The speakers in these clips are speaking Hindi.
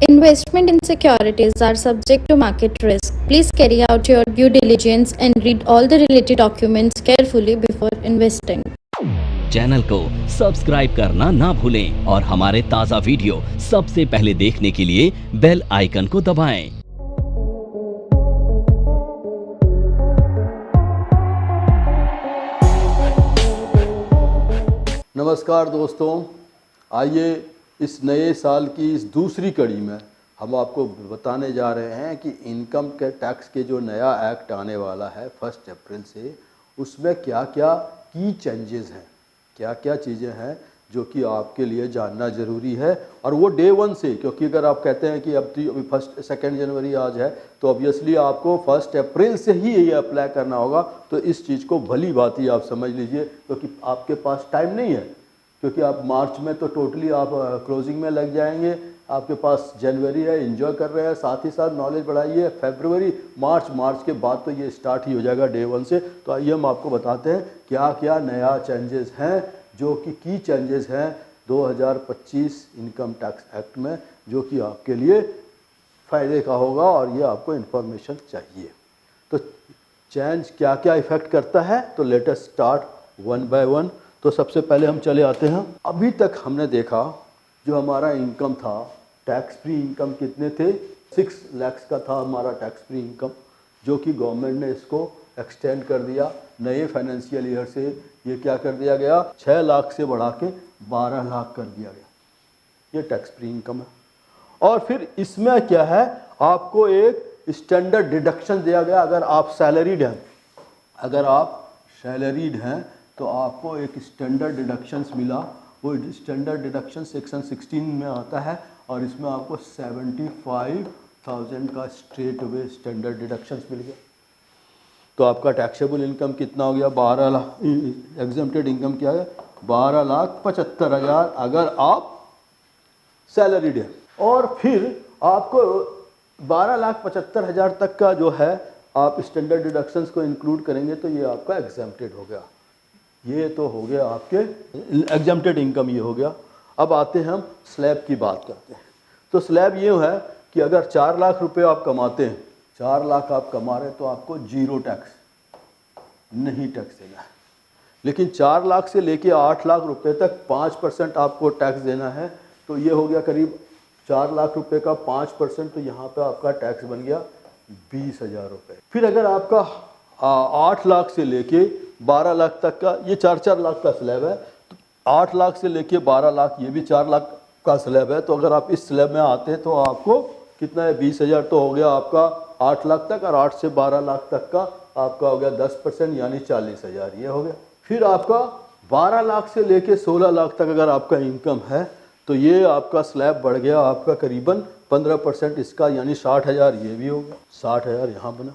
Investment in securities are subject to market risk. Please carry out your due diligence and read all the related documents carefully before investing. Channel को सब्सक्राइब करना ना भूलें और हमारे ताज़ा वीडियो सबसे पहले देखने के लिए बेल आइकन को दबाएं। नमस्कार दोस्तों, आइए इस नए साल की इस दूसरी कड़ी में हम आपको बताने जा रहे हैं कि इनकम के टैक्स के जो नया एक्ट आने वाला है 1 अप्रैल से, उसमें क्या क्या की चेंजेस हैं, क्या क्या चीज़ें हैं जो कि आपके लिए जानना ज़रूरी है। और वो डे 1 से, क्योंकि अगर आप कहते हैं कि अभी 2 जनवरी आज है तो ऑब्वियसली आपको 1 अप्रैल से ही ये अप्लाई करना होगा। तो इस चीज़ को भली बात ही आप समझ लीजिए, क्योंकि आपके पास टाइम नहीं है, क्योंकि आप मार्च में तो टोटली आप क्लोजिंग में लग जाएंगे। आपके पास जनवरी है, एंजॉय कर रहे हैं, साथ ही साथ नॉलेज बढ़ाइए। फरवरी मार्च के बाद तो ये स्टार्ट ही हो जाएगा डे 1 से। तो आइए हम आपको बताते हैं क्या क्या नया चेंजेस हैं, जो कि की चेंजेस हैं 2025 इनकम टैक्स एक्ट में, जो कि आपके लिए फ़ायदे का होगा और ये आपको इन्फॉर्मेशन चाहिए। तो चेंज क्या क्या इफ़ेक्ट करता है, तो let us start one by one. तो सबसे पहले हम चले आते हैं, अभी तक हमने देखा जो हमारा इनकम था, टैक्स फ्री इनकम कितने थे, 6 लाख का था हमारा टैक्स फ्री इनकम, जो कि गवर्नमेंट ने इसको एक्सटेंड कर दिया। नए फाइनेंशियल ईयर से ये क्या कर दिया गया, 6 लाख से बढ़ा के 12 लाख कर दिया गया। ये टैक्स फ्री इनकम है। और फिर इसमें क्या है, आपको एक स्टैंडर्ड डिडक्शन दिया गया। अगर आप सैलरीड हैं तो आपको एक स्टैंडर्ड डिडक्शंस मिला। वो स्टैंडर्ड डिडक्शन सेक्शन 16 में आता है और इसमें आपको 75,000 का स्ट्रेट अवे स्टैंडर्ड डिडक्शंस मिल गया। तो आपका टैक्सेबल इनकम कितना हो गया, 12 लाख। एग्जम्प्टेड इनकम क्या है, 12,75,000 अगर आप सैलरीड हैं। और फिर आपको 12,75,000 तक का जो है आप स्टैंडर्ड डिडक्शंस को इंक्लूड करेंगे तो ये आपका एग्जम्प्टेड हो गया। ये तो हो गया आपके एग्जम्प्टेड इनकम, ये हो गया। अब आते हैं हम स्लैब की बात करते हैं। तो स्लैब ये है कि अगर 4 लाख रुपए आप कमाते हैं, 4 लाख आप कमा रहे हैं तो आपको 0 टैक्स, नहीं टैक्स देना है। लेकिन 4 लाख से लेके 8 लाख रुपए तक 5% आपको टैक्स देना है। तो ये हो गया करीब 4 लाख रुपए का 5%, तो यहाँ पे आपका टैक्स बन गया 20,000 रुपये। फिर अगर आपका 8 लाख से लेके 12 लाख तक का, ये 4-4 लाख का स्लैब है, तो 8 लाख से लेके 12 लाख ये भी 4 लाख का स्लैब है। तो अगर आप इस स्लैब में आते हैं तो आपको कितना है, 20,000 तो हो गया आपका 8 लाख तक, और 8 से 12 लाख तक का आपका हो गया 10%, यानी 40,000 ये हो गया। फिर आपका 12 लाख से लेके 16 लाख तक अगर आपका इनकम है तो ये आपका स्लैब बढ़ गया आपका करीबन 15% इसका, यानी 60,000 ये भी हो गया, 60,000 यहाँ बना।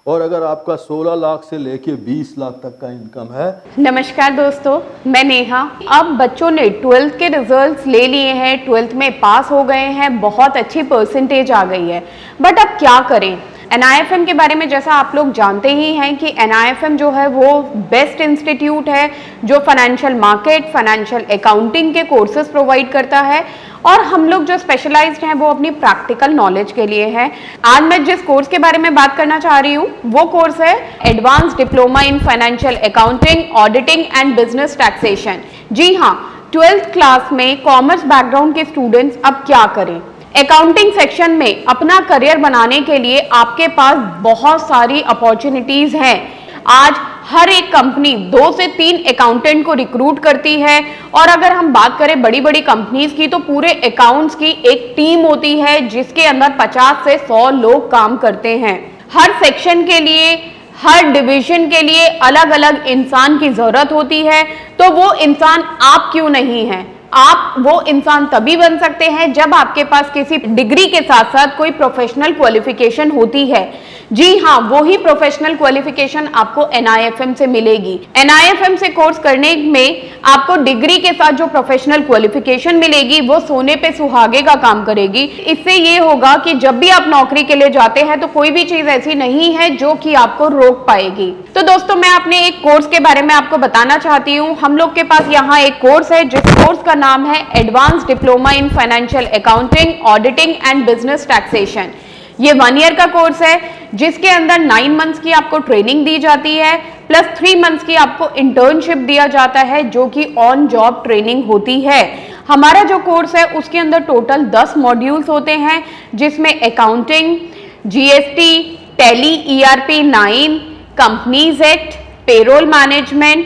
और अगर आपका 16 लाख से लेके 20 लाख तक का इनकम है। नमस्कार दोस्तों, मैं नेहा। अब बच्चों ने 12th के रिजल्ट्स ले लिए हैं, 12th में पास हो गए हैं, बहुत अच्छी परसेंटेज आ गई है। बट अब क्या करें? NIFM के बारे में जैसा आप लोग जानते ही हैं कि NIFM जो है वो बेस्ट इंस्टीट्यूट है जो फाइनेंशियल मार्केट, फाइनेंशियल अकाउंटिंग के कोर्सेज प्रोवाइड करता है। और हम लोग जो स्पेशलाइज्ड हैं वो अपनी प्रैक्टिकल नॉलेज के लिए है। आज मैं जिस कोर्स के बारे में बात करना चाह रही हूँ वो कोर्स है advance diploma in financial accounting, auditing and business taxation. जी हाँ, 12th क्लास में कॉमर्स बैकग्राउंड के स्टूडेंट्स अब क्या करें? अकाउंटिंग सेक्शन में अपना करियर बनाने के लिए आपके पास बहुत सारी अपॉर्चुनिटीज हैं। आज हर एक कंपनी 2 से 3 अकाउंटेंट को रिक्रूट करती है। और अगर हम बात करें बड़ी बड़ी कंपनीज की तो पूरे अकाउंट्स की एक टीम होती है जिसके अंदर 50 से 100 लोग काम करते हैं। हर सेक्शन के लिए, हर डिवीजन के लिए अलग अलग इंसान की जरूरत होती है। तो वो इंसान आप क्यों नहीं है? आप वो इंसान तभी बन सकते हैं जब आपके पास किसी डिग्री के साथ साथ कोई प्रोफेशनल क्वालिफिकेशन होती है। जी हाँ, वो ही प्रोफेशनल क्वालिफिकेशन आपको NIFM से मिलेगी। NIFM से कोर्स करने में आपको डिग्री के साथ जो प्रोफेशनल क्वालिफिकेशन मिलेगी वो सोने पे सुहागे का काम करेगी। इससे ये होगा कि जब भी आप नौकरी के लिए जाते हैं तो कोई भी चीज ऐसी नहीं है जो कि आपको रोक पाएगी। तो दोस्तों, मैं अपने एक कोर्स के बारे में आपको बताना चाहती हूँ। हम लोग के पास यहाँ एक कोर्स है जिस कोर्स का नाम है advance diploma in financial accounting, auditing and business taxation. ये 1 ईयर का कोर्स है जिसके अंदर 9 मंथ्स की आपको ट्रेनिंग दी जाती है प्लस 3 मंथ्स की आपको इंटर्नशिप दिया जाता है जो कि ऑन जॉब ट्रेनिंग होती है। हमारा जो कोर्स है उसके अंदर टोटल 10 मॉड्यूल्स होते हैं जिसमें accounting, GST, tally, ERP 9, companies act, payroll management,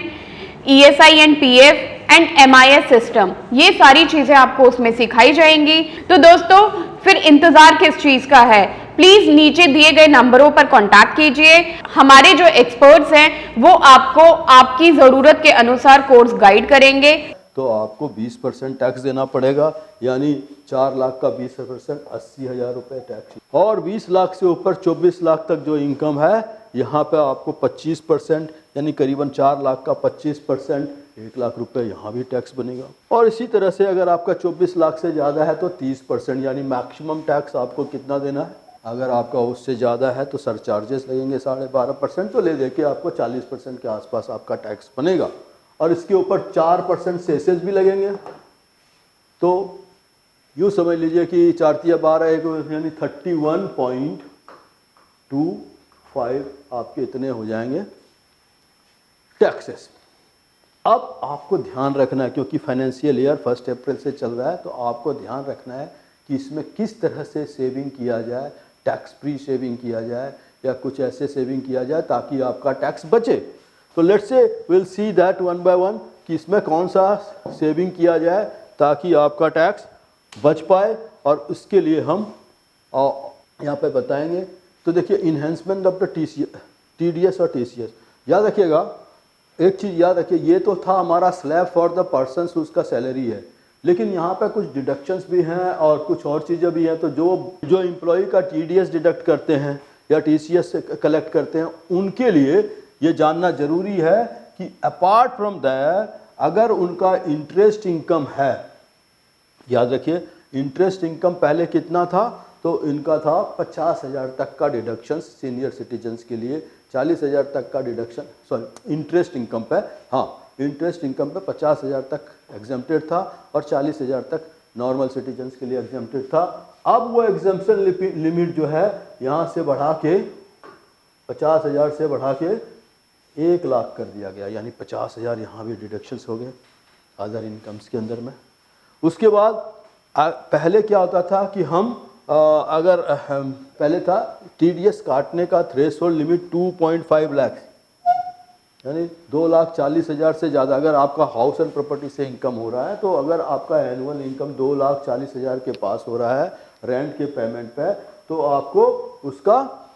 ESI and PF and MIS system, ये सारी चीजें आपको उसमें सिखाई जाएंगी। तो दोस्तों फिर इंतजार किस चीज का है, प्लीज नीचे दिए गए नंबरों पर कांटेक्ट कीजिए। हमारे जो एक्सपर्ट्स हैं वो आपको आपकी जरूरत के अनुसार कोर्स गाइड करेंगे। तो आपको 20% टैक्स देना पड़ेगा, यानी 4 लाख का 20% 80,000 रुपये टैक्स, और 20 लाख से ऊपर 24 लाख तक जो इनकम है यहाँ पे आपको 25% यानी करीबन 4 लाख का 25% 1 लाख रुपए यहाँ भी टैक्स बनेगा। और इसी तरह से अगर आपका 24 लाख से ज़्यादा है तो 30% यानी मैक्सिमम टैक्स आपको कितना देना है। अगर आपका उससे ज़्यादा है तो सर चार्जेस लगेंगे 12.5%, तो ले दे के आपको 40% के आसपास आपका टैक्स बनेगा। और इसके ऊपर 4% सेसेस भी लगेंगे। तो यूँ समझ लीजिए कि 4 × 12 यानी 31.25 आपके इतने हो जाएंगे टैक्सेस। अब आपको ध्यान रखना है, क्योंकि फाइनेंशियल ईयर 1 अप्रैल से चल रहा है, तो आपको ध्यान रखना है कि इसमें किस तरह से सेविंग किया जाए, टैक्स फ्री सेविंग किया जाए या कुछ ऐसे सेविंग किया जाए ताकि आपका टैक्स बचे। तो let's say will see that one by one कि इसमें कौन सा सेविंग किया जाए ताकि आपका टैक्स बच पाए, और उसके लिए हम यहाँ पे बताएंगे। तो देखिए, इन्हेंसमेंट ऑफ द TDS और TCS याद रखिएगा। एक चीज़ याद रखिए, ये तो था हमारा स्लैब फॉर द पर्सन उसका सैलरी है, लेकिन यहाँ पे कुछ डिडक्शंस भी हैं और कुछ और चीज़ें भी हैं। तो जो एम्प्लॉय का TDS डिडक्ट करते हैं या TCS कलेक्ट करते हैं, उनके लिए ये जानना ज़रूरी है कि अपार्ट फ्रॉम दैट अगर उनका इंटरेस्ट इनकम है, याद रखिए इंटरेस्ट इनकम पहले कितना था, तो इनका था 50,000 तक का डिडक्शन सीनियर सिटीजन्स के लिए, 40,000 तक का डिडक्शन, सॉरी इंटरेस्ट इनकम पे, हाँ इंटरेस्ट इनकम पे 50,000 तक एग्जेम्प्टेड था और 40,000 तक नॉर्मल सिटीजन्स के लिए एग्जेम्प्टेड था। अब वो एग्जेम्पशन लिमिट जो है यहाँ से बढ़ा के 50,000 से बढ़ा के 1 लाख कर दिया गया, यानी 50,000 यहाँ भी डिडक्शंस हो गए अदर इनकम्स के अंदर में। उसके बाद पहले क्या होता था कि हम अगर पहले था TDS काटने का थ्रेशोल्ड लिमिट 2.5 लाख, यानी 2,40,000 से ज़्यादा अगर आपका हाउस एंड प्रॉपर्टी से इनकम हो रहा है, तो अगर आपका एनुअल इनकम 2,40,000 के पास हो रहा है रेंट के पेमेंट पे, तो आपको उसका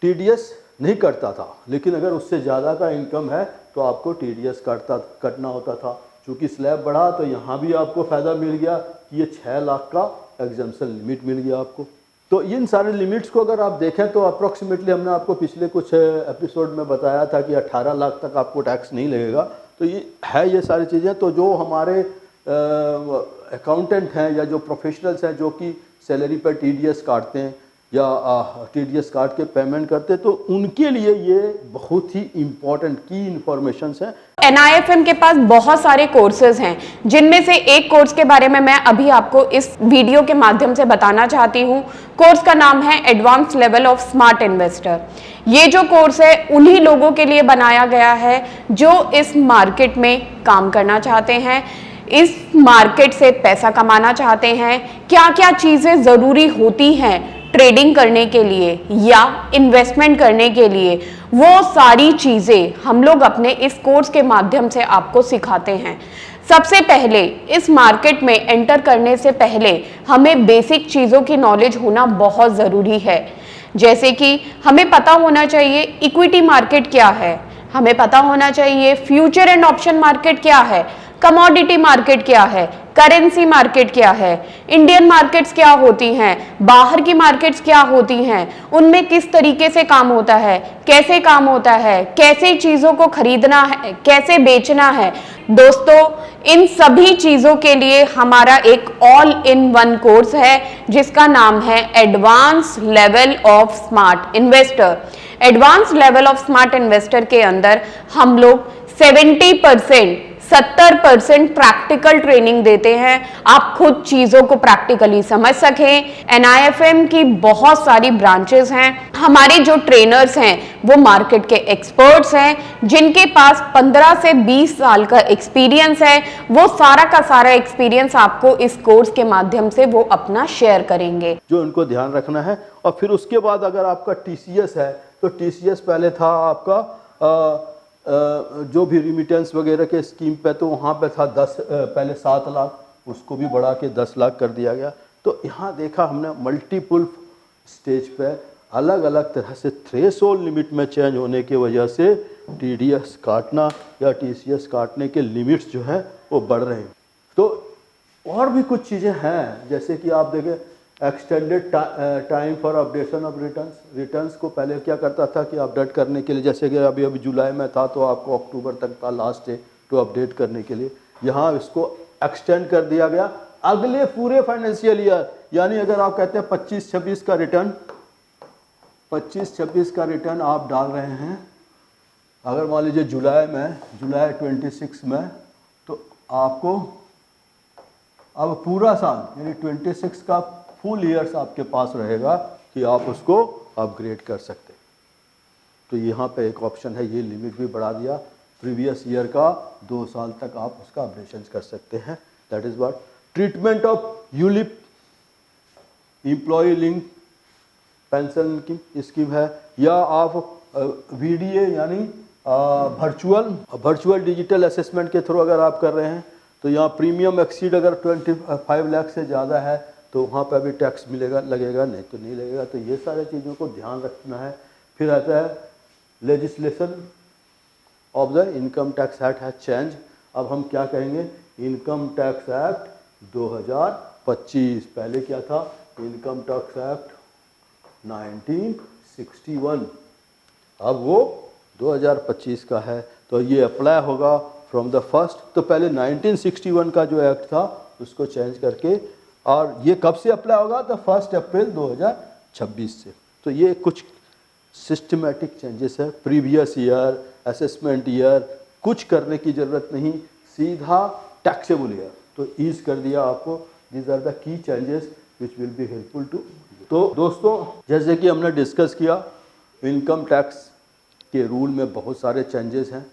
TDS नहीं कटता था। लेकिन अगर उससे ज़्यादा का इनकम है तो आपको TDS कटना होता था। चूँकि स्लैब बढ़ा तो यहाँ भी आपको फ़ायदा मिल गया कि ये 6 लाख का एग्जम्पशन लिमिट मिल गया आपको। तो इन सारे लिमिट्स को अगर आप देखें तो अप्रॉक्सीमेटली हमने आपको पिछले कुछ एपिसोड में बताया था कि 18 लाख तक आपको टैक्स नहीं लगेगा। तो ये है ये सारी चीज़ें। तो जो हमारे अकाउंटेंट हैं या जो प्रोफेशनल्स हैं जो कि सैलरी पर TDS काटते हैं या TDS काट के पेमेंट करते हैं, तो उनके लिए ये बहुत ही इम्पोर्टेंट की इन्फॉर्मेशन है। NIFM के पास बहुत सारे कोर्सेज हैं, जिनमें से एक कोर्स के बारे में मैं अभी आपको इस वीडियो के माध्यम से बताना चाहती हूँ। कोर्स का नाम है advance level of smart investor. ये जो कोर्स है उन्हीं लोगों के लिए बनाया गया है जो इस मार्केट में काम करना चाहते हैं, इस मार्केट से पैसा कमाना चाहते हैं। क्या क्या चीज़ें ज़रूरी होती हैं ट्रेडिंग करने के लिए या इन्वेस्टमेंट करने के लिए, वो सारी चीज़ें हम लोग अपने इस कोर्स के माध्यम से आपको सिखाते हैं। सबसे पहले इस मार्केट में एंटर करने से पहले हमें बेसिक चीज़ों की नॉलेज होना बहुत ज़रूरी है। जैसे कि हमें पता होना चाहिए इक्विटी मार्केट क्या है, हमें पता होना चाहिए फ्यूचर एंड ऑप्शन मार्केट क्या है, कमोडिटी मार्केट क्या है, करेंसी मार्केट क्या है, इंडियन मार्केट्स क्या होती हैं, बाहर की मार्केट्स क्या होती हैं, उनमें किस तरीके से काम होता है, कैसे काम होता है, कैसे चीज़ों को खरीदना है, कैसे बेचना है। दोस्तों, इन सभी चीज़ों के लिए हमारा एक ऑल इन वन कोर्स है जिसका नाम है advance level of smart investor. Advance level of smart investor के अंदर हम लोग 70% 70% प्रैक्टिकल ट्रेनिंग देते हैं, आप खुद चीजों को प्रैक्टिकली समझ सकें। NIFM की बहुत सारी ब्रांचेस हैं, हमारे जो ट्रेनर्स हैं वो मार्केट के एक्सपर्ट्स हैं जिनके पास 15 से 20 साल का एक्सपीरियंस है। वो सारा का सारा एक्सपीरियंस आपको इस कोर्स के माध्यम से वो अपना शेयर करेंगे, जो उनको ध्यान रखना है। और फिर उसके बाद अगर आपका TCS है तो TCS पहले था आपका जो भी रिमिटेंस वगैरह के स्कीम पे, तो वहाँ पे था पहले 7 लाख, उसको भी बढ़ा के 10 लाख कर दिया गया। तो यहाँ देखा हमने मल्टीपल स्टेज पे अलग अलग तरह से थ्रेशोल्ड लिमिट में चेंज होने की वजह से TDS काटना या TCS काटने के लिमिट्स जो है वो बढ़ रहे हैं। तो और भी कुछ चीज़ें हैं, जैसे कि आप देखें extended time for updation of returns को पहले क्या करता था कि अपडेट करने के लिए, जैसे कि अभी जुलाई में था तो आपको अक्टूबर तक था लास्ट डे टू अपडेट करने के लिए, यहाँ इसको एक्सटेंड कर दिया गया अगले पूरे फाइनेंशियल ईयर। यानी अगर आप कहते हैं 25-26 का रिटर्न, 25-26 का रिटर्न आप डाल रहे हैं, अगर मान लीजिए जुलाई 26 में, तो आपको अब पूरा साल यानी 26 का फुल ईयर्स आपके पास रहेगा कि आप उसको अपग्रेड कर सकते। तो यहाँ पे एक ऑप्शन है, ये लिमिट भी बढ़ा दिया, प्रीवियस ईयर का 2 साल तक आप उसका अपडेशन कर सकते हैं। That is what treatment of ULIP employ link pension की स्कीम है, या आप VDA यानी वर्चुअल डिजिटल असेसमेंट के थ्रू अगर आप कर रहे हैं तो यहाँ प्रीमियम एक्सीड अगर 25 लाख से ज़्यादा है तो वहाँ पर भी टैक्स लगेगा, नहीं तो नहीं लगेगा। तो ये सारे चीज़ों को ध्यान रखना है। फिर आता है legislation of the income tax act है चेंज। अब हम क्या कहेंगे, इनकम टैक्स एक्ट 2025, पहले क्या था इनकम टैक्स एक्ट 1961, अब वो 2025 का है। तो ये अप्लाई होगा फ्रॉम द फर्स्ट, तो पहले 1961 का जो एक्ट था उसको चेंज करके, और ये कब से अप्लाई होगा, तो 1 अप्रैल 2026 से। तो ये कुछ सिस्टमेटिक चेंजेस है। प्रीवियस ईयर, असेसमेंट ईयर कुछ करने की ज़रूरत नहीं, सीधा टैक्सेबल ईयर तो ईज कर दिया आपको। These are the key changes which will be helpful to. तो दोस्तों, जैसे कि हमने डिस्कस किया, इनकम टैक्स के रूल में बहुत सारे चेंजेस हैं।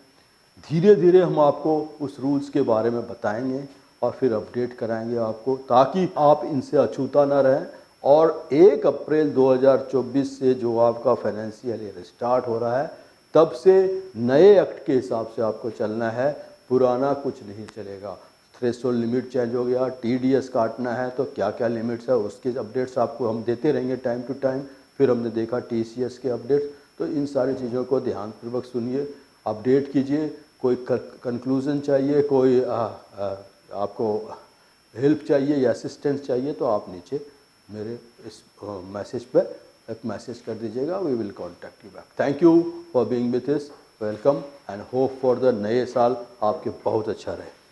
धीरे धीरे हम आपको उस रूल्स के बारे में बताएंगे और फिर अपडेट कराएंगे आपको, ताकि आप इनसे अछूता ना रहें। और 1 अप्रैल 2024 से जो आपका फाइनेंशियल ईयर स्टार्ट हो रहा है, तब से नए एक्ट के हिसाब से आपको चलना है, पुराना कुछ नहीं चलेगा। थ्रेशोल्ड लिमिट चेंज हो गया, TDS काटना है तो क्या क्या लिमिट्स है उसके अपडेट्स आपको हम देते रहेंगे टाइम टू टाइम। फिर हमने देखा TCS के अपडेट्स। तो इन सारी चीज़ों को ध्यानपूर्वक सुनिए, अपडेट कीजिए। कोई कंक्लूज़न चाहिए, कोई आपको हेल्प चाहिए या असिस्टेंस चाहिए, तो आप नीचे मेरे इस मैसेज पर एक मैसेज कर दीजिएगा, we will contact you back. Thank you for being with us, welcome and hope for the नए साल आपके बहुत अच्छा रहे।